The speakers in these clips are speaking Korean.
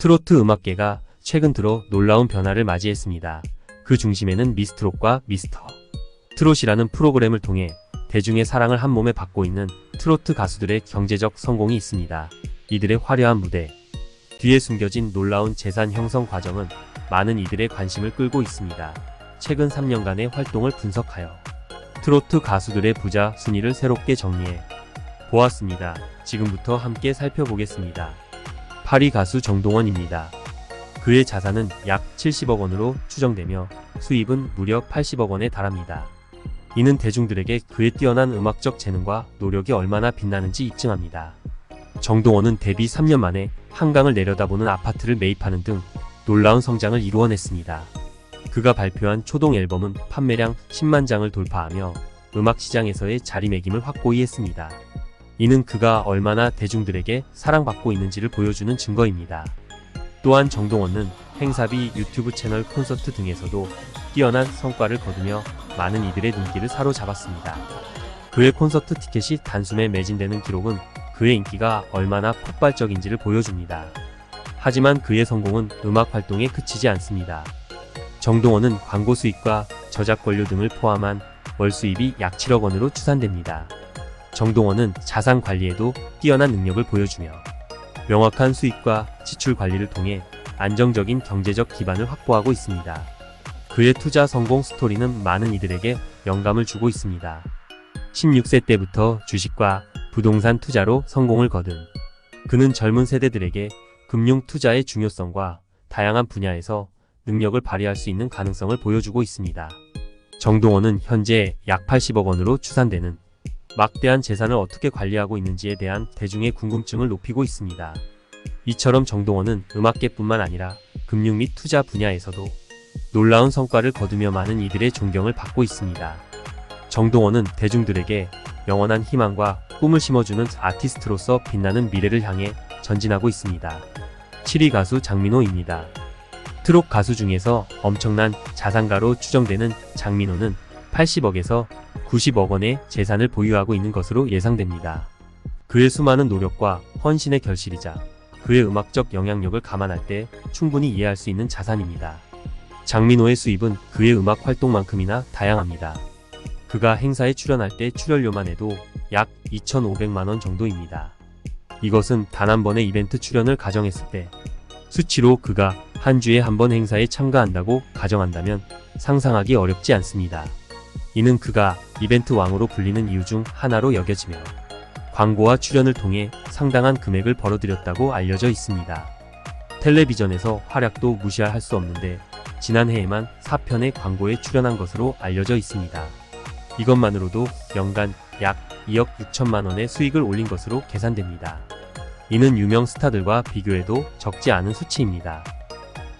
트로트 음악계가 최근 들어 놀라운 변화를 맞이했습니다. 그 중심에는 미스트롯과 미스터 트롯이라는 프로그램을 통해 대중의 사랑을 한몸에 받고 있는 트로트 가수들의 경제적 성공이 있습니다. 이들의 화려한 무대 뒤에 숨겨진 놀라운 재산 형성 과정은 많은 이들의 관심을 끌고 있습니다. 최근 3년간의 활동을 분석하여 트로트 가수들의 부자 순위를 새롭게 정리해 보았습니다. 지금부터 함께 살펴보겠습니다. 8위 가수 정동원입니다. 그의 자산은 약 70억 원으로 추정되며 수입은 무려 80억 원에 달합니다. 이는 대중들에게 그의 뛰어난 음악적 재능과 노력이 얼마나 빛나는지 입증합니다. 정동원은 데뷔 3년 만에 한강을 내려다보는 아파트를 매입하는 등 놀라운 성장을 이루어냈습니다. 그가 발표한 초동 앨범은 판매량 10만 장을 돌파하며 음악 시장에서의 자리매김을 확고히 했습니다. 이는 그가 얼마나 대중들에게 사랑받고 있는지를 보여주는 증거입니다. 또한 정동원은 행사비, 유튜브 채널, 콘서트 등에서도 뛰어난 성과를 거두며 많은 이들의 눈길을 사로잡았습니다. 그의 콘서트 티켓이 단숨에 매진되는 기록은 그의 인기가 얼마나 폭발적인지를 보여줍니다. 하지만 그의 성공은 음악 활동에 그치지 않습니다. 정동원은 광고 수익과 저작 권료 등을 포함한 월 수입이 약 7억 원으로 추산됩니다. 정동원은 자산 관리에도 뛰어난 능력을 보여주며 명확한 수익과 지출 관리를 통해 안정적인 경제적 기반을 확보하고 있습니다. 그의 투자 성공 스토리는 많은 이들에게 영감을 주고 있습니다. 16세 때부터 주식과 부동산 투자로 성공을 거둔 그는 젊은 세대들에게 금융 투자의 중요성과 다양한 분야에서 능력을 발휘할 수 있는 가능성을 보여주고 있습니다. 정동원은 현재 약 80억 원으로 추산되는 막대한 재산을 어떻게 관리하고 있는지에 대한 대중의 궁금증을 높이고 있습니다. 이처럼 정동원은 음악계뿐만 아니라 금융 및 투자 분야에서도 놀라운 성과를 거두며 많은 이들의 존경을 받고 있습니다. 정동원은 대중들에게 영원한 희망과 꿈을 심어주는 아티스트로서 빛나는 미래를 향해 전진하고 있습니다. 7위 가수 장민호입니다. 트롯 가수 중에서 엄청난 자산가로 추정되는 장민호는 80억에서 90억 원의 재산을 보유하고 있는 것으로 예상됩니다. 그의 수많은 노력과 헌신의 결실이자 그의 음악적 영향력을 감안할 때 충분히 이해할 수 있는 자산입니다. 장민호의 수입은 그의 음악 활동만큼이나 다양합니다. 그가 행사에 출연할 때 출연료만 해도 약 2,500만 원 정도입니다. 이것은 단 한 번의 이벤트 출연을 가정했을 때 수치로 그가 한 주에 한 번 행사에 참가한다고 가정한다면 상상하기 어렵지 않습니다. 이는 그가 이벤트 왕으로 불리는 이유 중 하나로 여겨지며 광고와 출연을 통해 상당한 금액을 벌어들였다고 알려져 있습니다. 텔레비전에서 활약도 무시할 수 없는데 지난해에만 4편의 광고에 출연한 것으로 알려져 있습니다. 이것만으로도 연간 약 2억 6천만 원의 수익을 올린 것으로 계산됩니다. 이는 유명 스타들과 비교해도 적지 않은 수치입니다.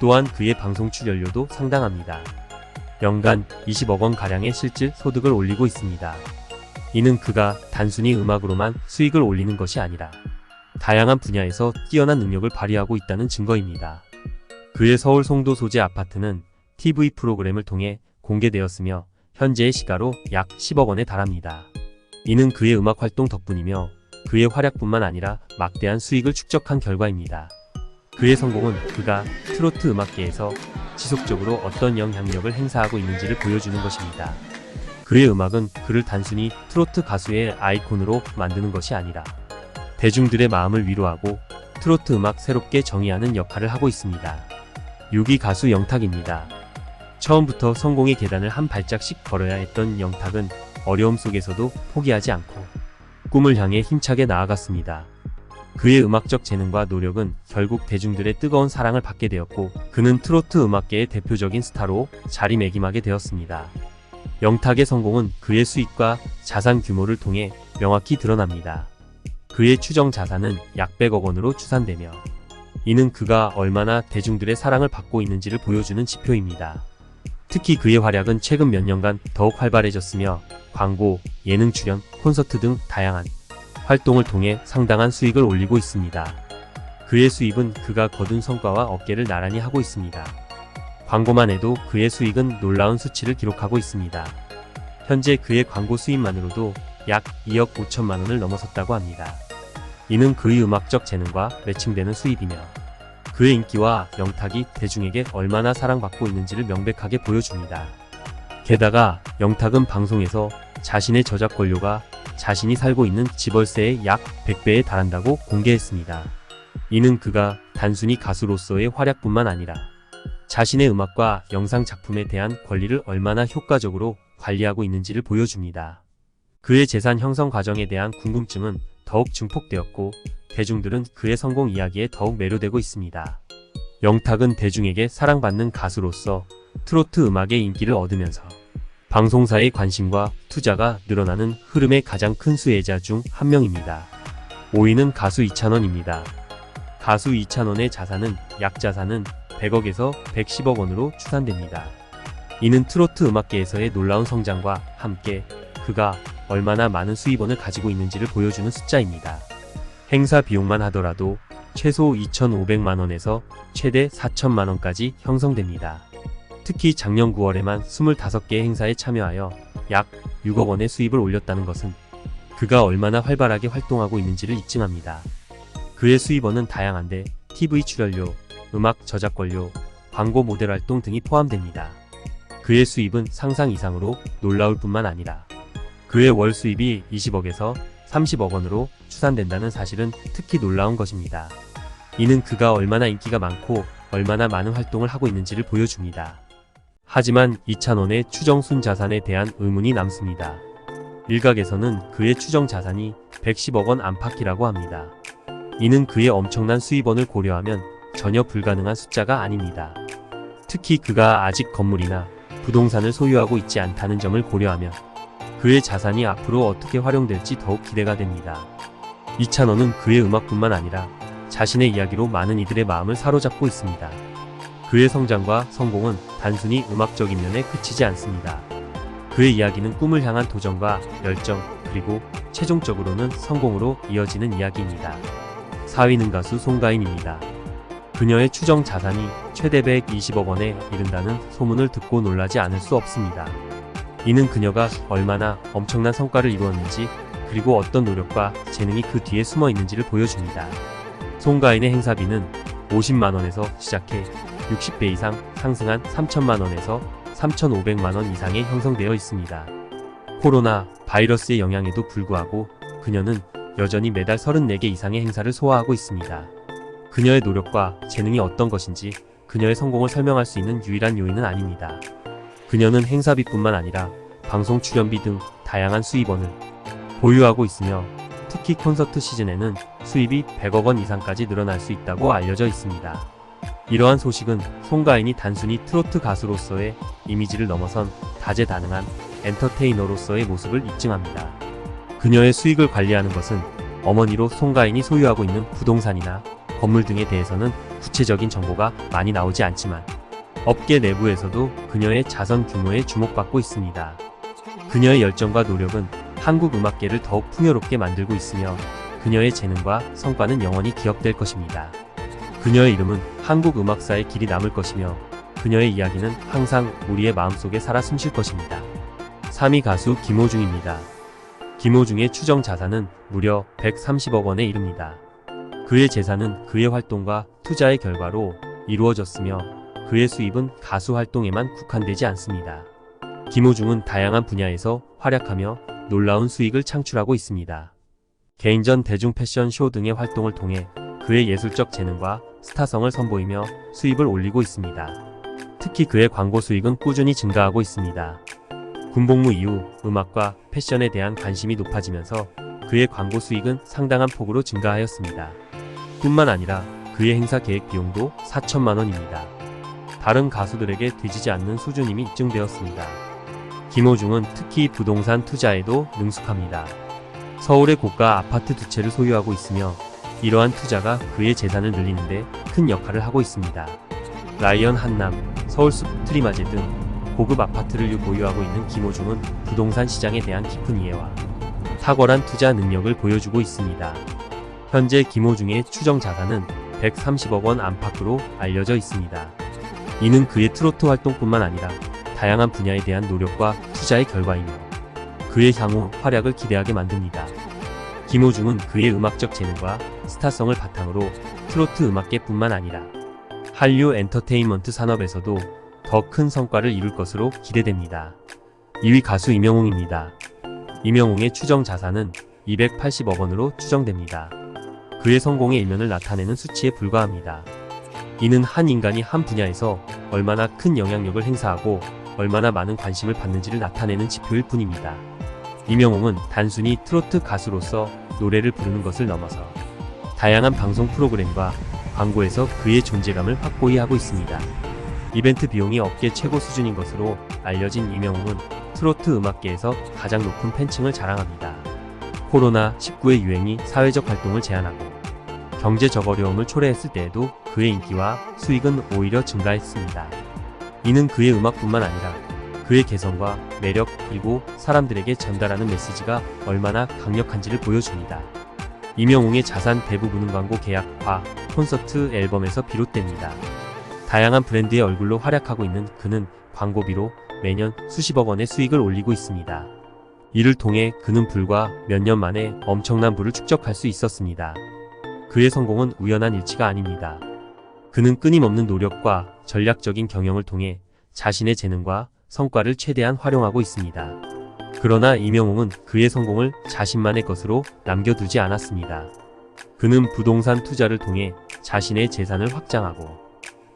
또한 그의 방송 출연료도 상당합니다. 연간 20억 원가량의 실질 소득을 올리고 있습니다. 이는 그가 단순히 음악으로만 수익을 올리는 것이 아니라 다양한 분야에서 뛰어난 능력을 발휘하고 있다는 증거입니다. 그의 서울 송도 소재 아파트는 TV 프로그램을 통해 공개되었으며 현재의 시가로 약 10억 원에 달합니다. 이는 그의 음악 활동 덕분이며 그의 활약뿐만 아니라 막대한 수익을 축적한 결과입니다. 그의 성공은 그가 트로트 음악계에서 지속적으로 어떤 영향력을 행사하고 있는지를 보여주는 것입니다. 그의 음악은 그를 단순히 트로트 가수의 아이콘으로 만드는 것이 아니라 대중들의 마음을 위로하고 트로트 음악 새롭게 정의하는 역할을 하고 있습니다. 6위 가수 영탁입니다. 처음부터 성공의 계단을 한 발짝씩 걸어야 했던 영탁은 어려움 속에서도 포기하지 않고 꿈을 향해 힘차게 나아갔습니다. 그의 음악적 재능과 노력은 결국 대중들의 뜨거운 사랑을 받게 되었고 그는 트로트 음악계의 대표적인 스타로 자리매김하게 되었습니다. 영탁의 성공은 그의 수익과 자산 규모를 통해 명확히 드러납니다. 그의 추정 자산은 약 100억 원으로 추산되며 이는 그가 얼마나 대중들의 사랑을 받고 있는지를 보여주는 지표입니다. 특히 그의 활약은 최근 몇 년간 더욱 활발해졌으며 광고, 예능 출연, 콘서트 등 다양한 활동을 통해 상당한 수익을 올리고 있습니다. 그의 수입은 그가 거둔 성과와 어깨를 나란히 하고 있습니다. 광고만 해도 그의 수익은 놀라운 수치를 기록하고 있습니다. 현재 그의 광고 수입만으로도 약 2억 5천만 원을 넘어섰다고 합니다. 이는 그의 음악적 재능과 매칭되는 수입이며 그의 인기와 영탁이 대중에게 얼마나 사랑받고 있는지를 명백하게 보여줍니다. 게다가 영탁은 방송에서 자신의 저작 권료가 자신이 살고 있는 집월세의 약 100배에 달한다고 공개했습니다. 이는 그가 단순히 가수로서의 활약뿐만 아니라 자신의 음악과 영상 작품에 대한 권리를 얼마나 효과적으로 관리하고 있는지를 보여줍니다. 그의 재산 형성 과정에 대한 궁금증은 더욱 증폭되었고 대중들은 그의 성공 이야기에 더욱 매료되고 있습니다. 영탁은 대중에게 사랑받는 가수로서 트로트 음악의 인기를 얻으면서 방송사의 관심과 투자가 늘어나는 흐름의 가장 큰 수혜자 중 한 명입니다. 5위는 가수 이찬원입니다. 가수 이찬원의 자산은 약자산은 100억에서 110억 원으로 추산됩니다. 이는 트로트 음악계에서의 놀라운 성장과 함께 그가 얼마나 많은 수입원을 가지고 있는지를 보여주는 숫자입니다. 행사 비용만 하더라도 최소 2,500만원에서 최대 4천만원까지 형성됩니다. 특히 작년 9월에만 25개 행사에 참여하여 약 6억 원의 수입을 올렸다는 것은 그가 얼마나 활발하게 활동하고 있는지를 입증합니다. 그의 수입원은 다양한데 TV 출연료, 음악 저작권료, 광고 모델 활동 등이 포함됩니다. 그의 수입은 상상 이상으로 놀라울 뿐만 아니라 그의 월 수입이 20억에서 30억 원으로 추산된다는 사실은 특히 놀라운 것입니다. 이는 그가 얼마나 인기가 많고 얼마나 많은 활동을 하고 있는지를 보여줍니다. 하지만 이찬원의 추정 순자산에 대한 의문이 남습니다. 일각에서는 그의 추정 자산이 110억 원 안팎이라고 합니다. 이는 그의 엄청난 수입원을 고려하면 전혀 불가능한 숫자가 아닙니다. 특히 그가 아직 건물이나 부동산을 소유하고 있지 않다는 점을 고려하면 그의 자산이 앞으로 어떻게 활용될지 더욱 기대가 됩니다. 이찬원은 그의 음악뿐만 아니라 자신의 이야기로 많은 이들의 마음을 사로잡고 있습니다. 그의 성장과 성공은 단순히 음악적인 면에 그치지 않습니다. 그의 이야기는 꿈을 향한 도전과 열정, 그리고 최종적으로는 성공으로 이어지는 이야기입니다. 4위는 가수 송가인입니다. 그녀의 추정 자산이 최대 120억 원에 이른다는 소문을 듣고 놀라지 않을 수 없습니다. 이는 그녀가 얼마나 엄청난 성과를 이루었는지, 그리고 어떤 노력과 재능이 그 뒤에 숨어 있는지를 보여줍니다. 송가인의 행사비는 50만원에서 시작해 60배 이상 상승한 3천만원에서 3,500만원 이상에 형성되어 있습니다. 코로나 바이러스의 영향에도 불구하고 그녀는 여전히 매달 34개 이상의 행사를 소화하고 있습니다. 그녀의 노력과 재능이 어떤 것인지 그녀의 성공을 설명할 수 있는 유일한 요인은 아닙니다. 그녀는 행사비뿐만 아니라 방송 출연비 등 다양한 수입원을 보유하고 있으며 특히 콘서트 시즌에는 수입이 100억 원 이상까지 늘어날 수 있다고 알려져 있습니다. 이러한 소식은 송가인이 단순히 트로트 가수로서의 이미지를 넘어선 다재다능한 엔터테이너로서의 모습을 입증합니다. 그녀의 수익을 관리하는 것은 어머니로 송가인이 소유하고 있는 부동산이나 건물 등에 대해서는 구체적인 정보가 많이 나오지 않지만 업계 내부에서도 그녀의 자선 규모에 주목받고 있습니다. 그녀의 열정과 노력은 한국 음악계를 더욱 풍요롭게 만들고 있으며 그녀의 재능과 성과는 영원히 기억될 것입니다. 그녀의 이름은 한국 음악사에 길이 남을 것이며 그녀의 이야기는 항상 우리의 마음속에 살아 숨쉴 것입니다. 3위 가수 김호중입니다. 김호중의 추정 자산은 무려 130억 원에 이릅니다. 그의 재산은 그의 활동과 투자의 결과로 이루어졌으며 그의 수입은 가수 활동에만 국한되지 않습니다. 김호중은 다양한 분야에서 활약하며 놀라운 수익을 창출하고 있습니다. 개인전 대중 패션 쇼 등의 활동을 통해 그의 예술적 재능과 스타성을 선보이며 수입을 올리고 있습니다. 특히 그의 광고 수익은 꾸준히 증가하고 있습니다. 군복무 이후 음악과 패션에 대한 관심이 높아지면서 그의 광고 수익은 상당한 폭으로 증가하였습니다. 뿐만 아니라 그의 행사 계획 비용도 4천만 원입니다. 다른 가수들에게 뒤지지 않는 수준임이 입증되었습니다. 김호중은 특히 부동산 투자에도 능숙합니다. 서울의 고가 아파트 2채를 소유하고 있으며 이러한 투자가 그의 재산을 늘리는데 큰 역할을 하고 있습니다. 라이언 한남, 서울숲 트리마제 등 고급 아파트를 보유하고 있는 김호중은 부동산 시장에 대한 깊은 이해와 탁월한 투자 능력을 보여주고 있습니다. 현재 김호중의 추정 자산은 130억 원 안팎으로 알려져 있습니다. 이는 그의 트로트 활동뿐만 아니라 다양한 분야에 대한 노력과 투자의 결과이며 그의 향후 활약을 기대하게 만듭니다. 김호중은 그의 음악적 재능과 스타성을 바탕으로 트로트 음악계뿐만 아니라 한류 엔터테인먼트 산업에서도 더 큰 성과를 이룰 것으로 기대됩니다. 2위 가수 임영웅입니다. 임영웅의 추정 자산은 280억 원으로 추정됩니다. 그의 성공의 일면을 나타내는 수치에 불과합니다. 이는 한 인간이 한 분야에서 얼마나 큰 영향력을 행사하고 얼마나 많은 관심을 받는지를 나타내는 지표일 뿐입니다. 임영웅은 단순히 트로트 가수로서 노래를 부르는 것을 넘어서 다양한 방송 프로그램과 광고에서 그의 존재감을 확고히 하고 있습니다. 이벤트 비용이 업계 최고 수준인 것으로 알려진 임영웅은 트로트 음악계에서 가장 높은 팬층을 자랑합니다. 코로나19의 유행이 사회적 활동을 제한하고 경제적 어려움을 초래했을 때에도 그의 인기와 수익은 오히려 증가했습니다. 이는 그의 음악뿐만 아니라 그의 개성과 매력 그리고 사람들에게 전달하는 메시지가 얼마나 강력한지를 보여줍니다. 임영웅의 자산 대부분은 광고 계약과 콘서트 앨범에서 비롯됩니다. 다양한 브랜드의 얼굴로 활약하고 있는 그는 광고비로 매년 수십억 원의 수익을 올리고 있습니다. 이를 통해 그는 불과 몇 년 만에 엄청난 부를 축적할 수 있었습니다. 그의 성공은 우연한 일치가 아닙니다. 그는 끊임없는 노력과 전략적인 경영을 통해 자신의 재능과 성과를 최대한 활용하고 있습니다. 그러나 임영웅은 그의 성공을 자신만의 것으로 남겨두지 않았습니다. 그는 부동산 투자를 통해 자신의 재산을 확장하고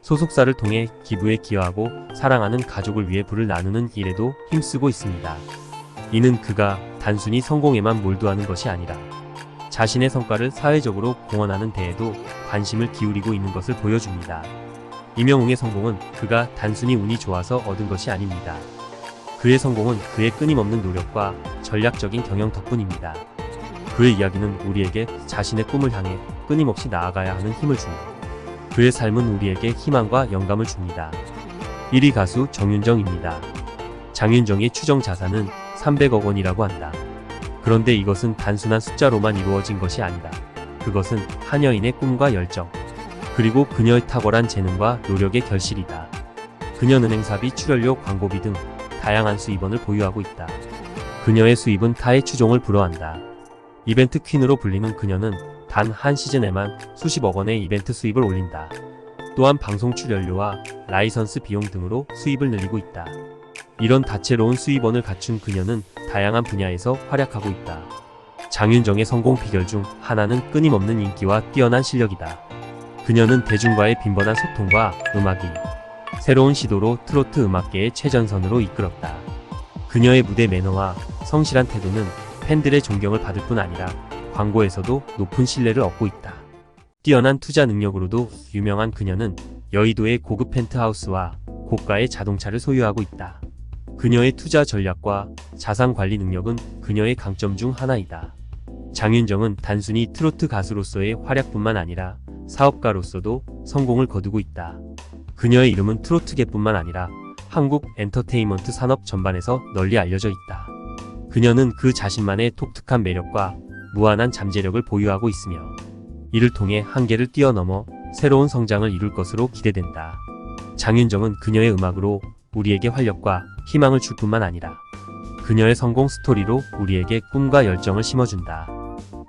소속사를 통해 기부에 기여하고 사랑하는 가족을 위해 부를 나누는 일에도 힘쓰고 있습니다. 이는 그가 단순히 성공에만 몰두하는 것이 아니라 자신의 성과를 사회적으로 공헌하는 데에도 관심을 기울이고 있는 것을 보여줍니다. 임영웅의 성공은 그가 단순히 운이 좋아서 얻은 것이 아닙니다. 그의 성공은 그의 끊임없는 노력과 전략적인 경영 덕분입니다. 그의 이야기는 우리에게 자신의 꿈을 향해 끊임없이 나아가야 하는 힘을 줍니다. 그의 삶은 우리에게 희망과 영감을 줍니다. 1위 가수 정윤정입니다. 장윤정의 추정 자산은 300억 원이라고 한다. 그런데 이것은 단순한 숫자로만 이루어진 것이 아니다. 그것은 한 여인의 꿈과 열정, 그리고 그녀의 탁월한 재능과 노력의 결실이다. 그녀는 행사비, 출연료, 광고비 등 다양한 수입원을 보유하고 있다. 그녀의 수입은 타의 추종을 불허한다. 이벤트 퀸으로 불리는 그녀는 단 한 시즌에만 수십억 원의 이벤트 수입을 올린다. 또한 방송 출연료와 라이선스 비용 등으로 수입을 늘리고 있다. 이런 다채로운 수입원을 갖춘 그녀는 다양한 분야에서 활약하고 있다. 장윤정의 성공 비결 중 하나는 끊임없는 인기와 뛰어난 실력이다. 그녀는 대중과의 빈번한 소통과 음악이 새로운 시도로 트로트 음악계의 최전선으로 이끌었다. 그녀의 무대 매너와 성실한 태도는 팬들의 존경을 받을 뿐 아니라 광고에서도 높은 신뢰를 얻고 있다. 뛰어난 투자 능력으로도 유명한 그녀는 여의도의 고급 펜트하우스와 고가의 자동차를 소유하고 있다. 그녀의 투자 전략과 자산 관리 능력은 그녀의 강점 중 하나이다. 장윤정은 단순히 트로트 가수로서의 활약뿐만 아니라 사업가로서도 성공을 거두고 있다. 그녀의 이름은 트로트계뿐만 아니라 한국 엔터테인먼트 산업 전반에서 널리 알려져 있다. 그녀는 그 자신만의 독특한 매력과 무한한 잠재력을 보유하고 있으며 이를 통해 한계를 뛰어넘어 새로운 성장을 이룰 것으로 기대된다. 장윤정은 그녀의 음악으로 우리에게 활력과 희망을 줄 뿐만 아니라 그녀의 성공 스토리로 우리에게 꿈과 열정을 심어준다.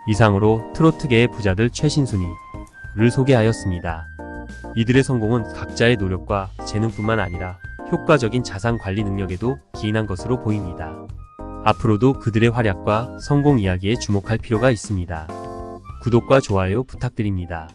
이상으로 트로트계의 부자들 최신 순위를 소개하였습니다. 이들의 성공은 각자의 노력과 재능뿐만 아니라 효과적인 자산 관리 능력에도 기인한 것으로 보입니다. 앞으로도 그들의 활약과 성공 이야기에 주목할 필요가 있습니다. 구독과 좋아요 부탁드립니다.